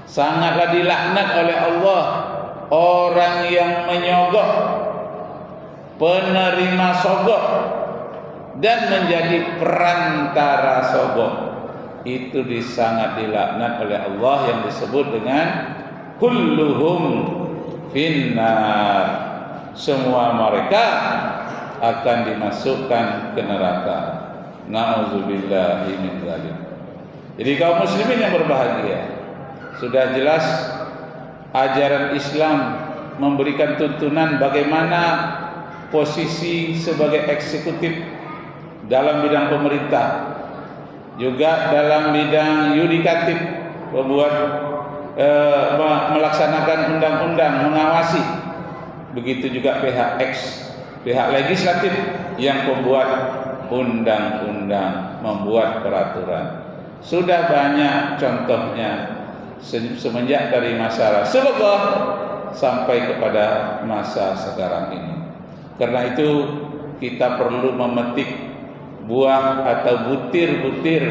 Sangatlah dilaknat oleh Allah orang yang menyogok, penerima sogok, dan menjadi perantara sogok. Itu sangat dilaknat oleh Allah, yang disebut dengan kulluhum finnar. Semua mereka akan dimasukkan ke neraka. Na'udzubillahi min dzalik. Jadi kaum muslimin yang berbahagia, sudah jelas ajaran Islam memberikan tuntunan bagaimana posisi sebagai eksekutif dalam bidang pemerintah, juga dalam bidang yudikatif, melaksanakan undang-undang, mengawasi. Begitu juga pihak pihak legislatif yang membuat undang-undang, membuat peraturan. Sudah banyak contohnya semenjak dari masa Rasulullah sampai kepada masa sekarang ini. Karena itu kita perlu memetik buah atau butir-butir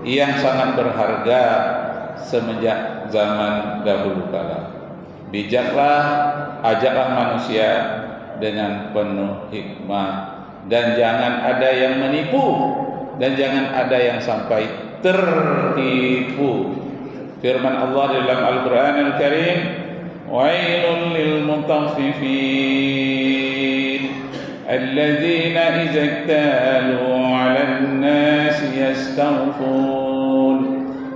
yang sangat berharga semenjak zaman dahulu kala. Bijaklah, ajaklah manusia dengan penuh hikmah, dan jangan ada yang menipu, dan jangan ada yang sampai tertipu. Firman Allah dalam Al-Quran Al-Karim, wailun lil mutaffifin alladzina idza iktalu 'alan nasi yastawfun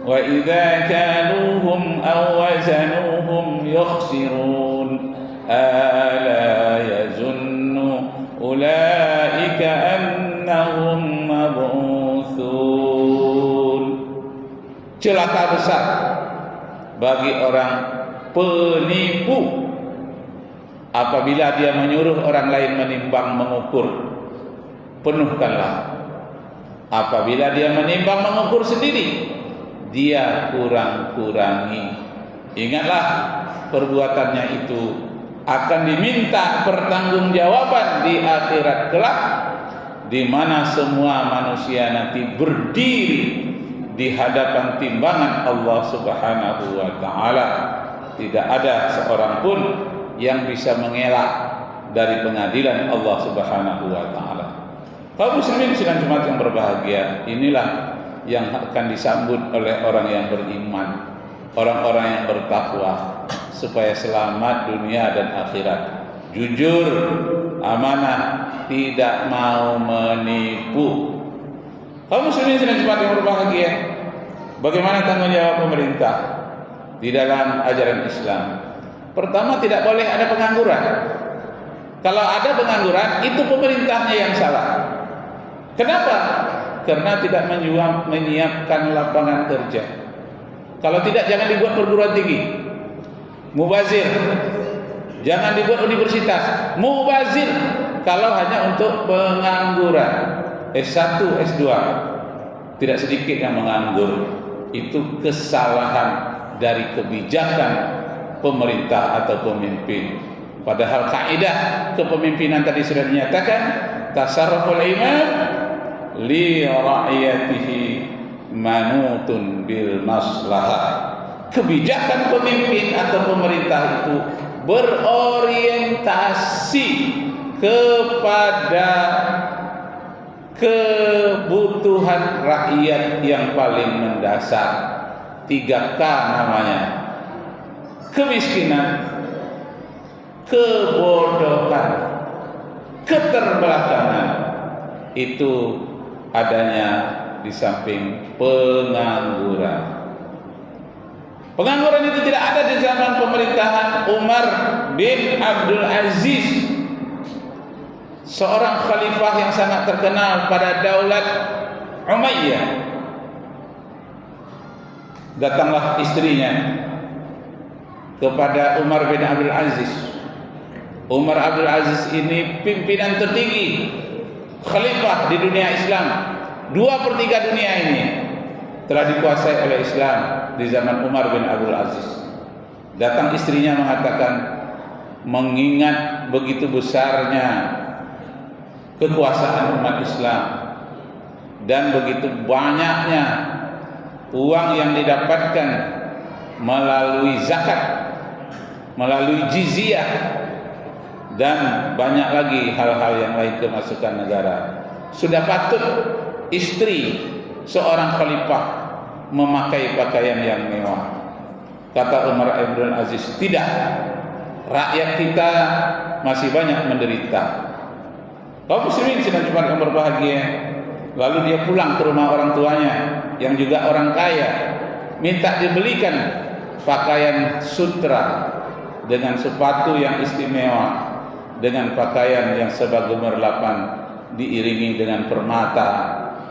wa idza kaluhum aw wazanuhum yakhsirun ala yazunnu ulaika annahum mab'utsun. Celaka besar bagi orang penipu apabila dia menyuruh orang lain menimbang mengukur. Penuhkanlah. Apabila dia menimbang mengukur sendiri, dia kurang-kurangi. Ingatlah, perbuatannya itu akan diminta pertanggungjawaban di akhirat kelak, di mana semua manusia nanti berdiri di hadapan timbangan Allah Subhanahu wa taala. Tidak ada seorang pun yang bisa mengelak dari pengadilan Allah Subhanahu wa taala. Kaum muslimin sidang Jumat yang berbahagia, inilah yang akan disambut oleh orang yang beriman, orang-orang yang bertakwa, supaya selamat dunia dan akhirat. Jujur, amanah, tidak mau menipu. Kaum muslimin sidang Jumat yang berbahagia, bagaimana tanggung jawab pemerintah di dalam ajaran Islam? Pertama, tidak boleh ada pengangguran. Kalau ada pengangguran, itu pemerintahnya yang salah. Kenapa? Karena tidak menyiapkan lapangan kerja. Kalau tidak, jangan dibuat perguruan tinggi. Mubazir. Jangan dibuat universitas. Mubazir. Kalau hanya untuk pengangguran. S1, S2. Tidak sedikit yang menganggur. Itu kesalahan dari kebijakan pemerintah atau pemimpin. Padahal kaidah kepemimpinan tadi sudah dinyatakan, tasarruful imam li ra'iyatihi manutun bil maslahah. Kebijakan pemimpin atau pemerintah itu berorientasi kepada kebutuhan rakyat yang paling mendasar. 3K namanya: kemiskinan, kebodohan, keterbelakangan. Itu adanya di samping pengangguran. Pengangguran itu tidak ada di zaman pemerintahan Umar bin Abdul Aziz, seorang khalifah yang sangat terkenal pada daulat Umayyah. Datanglah istrinya kepada Umar bin Abdul Aziz. Umar Abdul Aziz ini pimpinan tertinggi, khalifah di dunia Islam. 2/3 dunia ini telah dikuasai oleh Islam di zaman Umar bin Abdul Aziz. Datang istrinya mengatakan, mengingat begitu besarnya kekuasaan umat Islam dan begitu banyaknya uang yang didapatkan melalui zakat, melalui jizyah, dan banyak lagi hal-hal yang lain kemasukan negara. Sudah patut istri seorang khalifah memakai pakaian yang mewah. Kata Umar Ibn Aziz, tidak, rakyat kita masih banyak menderita. Kaum muslimin sedang Jumat yang berbahagia, lalu dia pulang ke rumah orang tuanya yang juga orang kaya, minta dibelikan pakaian sutra dengan sepatu yang istimewa, dengan pakaian yang sebagemerlapan, diiringi dengan permata,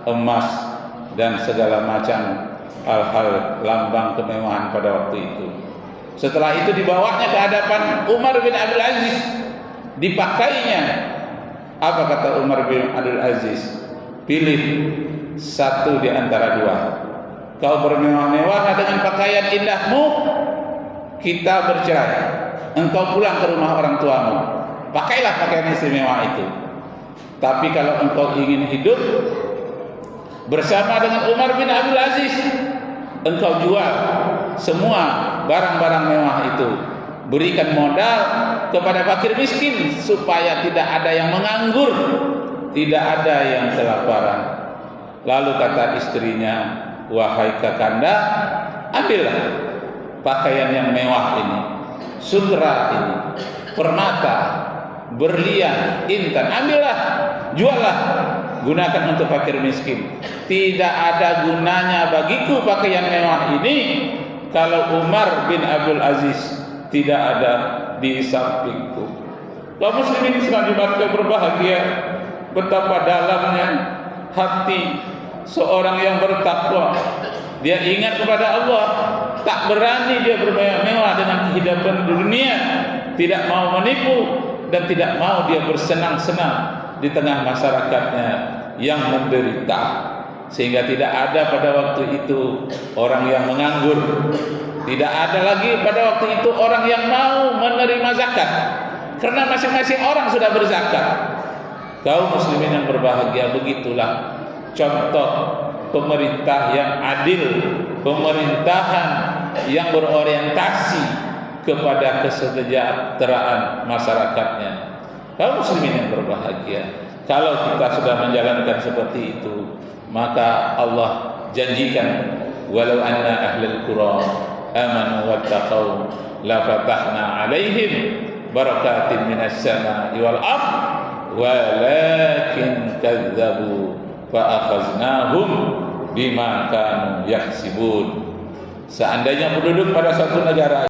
emas, dan segala macam hal-hal lambang kemewahan pada waktu itu. Setelah itu dibawanya ke hadapan Umar bin Abdul Aziz, dipakainya. Apa kata Umar bin Abdul Aziz? Pilih satu di antara dua. Kau bermewah-mewah dengan pakaian indahmu, kita bercerai. Engkau pulang ke rumah orang tuamu, pakailah pakaian istimewa itu. Tapi kalau engkau ingin hidup bersama dengan Umar bin Abdul Aziz, engkau jual semua barang-barang mewah itu, berikan modal kepada fakir miskin supaya tidak ada yang menganggur, tidak ada yang kelaparan. Lalu kata istrinya, wahai kakanda, ambillah pakaian yang mewah ini, sutra ini, permata, berlian, intan, ambillah, juallah, gunakan untuk fakir miskin. Tidak ada gunanya bagiku pakaian mewah ini kalau Umar bin Abdul Aziz tidak ada di sampingku. Kaum muslimin sekalian yang berbahagia, betapa dalamnya hati seorang yang bertakwa. Dia ingat kepada Allah, tak berani dia bermewah-mewah dengan kehidupan dunia, tidak mau menipu, dan tidak mau dia bersenang-senang di tengah masyarakatnya yang menderita. Sehingga tidak ada pada waktu itu orang yang menganggur, tidak ada lagi pada waktu itu orang yang mau menerima zakat, karena masing-masing orang sudah berzakat. Kaum muslimin yang berbahagia, begitulah contoh pemerintah yang adil, pemerintahan yang berorientasi kepada kesejahteraan masyarakatnya. Kaum muslimin yang berbahagia, kalau kita sudah menjalankan seperti itu, maka Allah janjikan, walau anna ahlul qura amanu wattaqau la fatahna alaihim barakatin minas sama'i wal ard walakin kadzabu fa akhaznahum bima kanu yaksibun. Seandainya penduduk pada suatu negara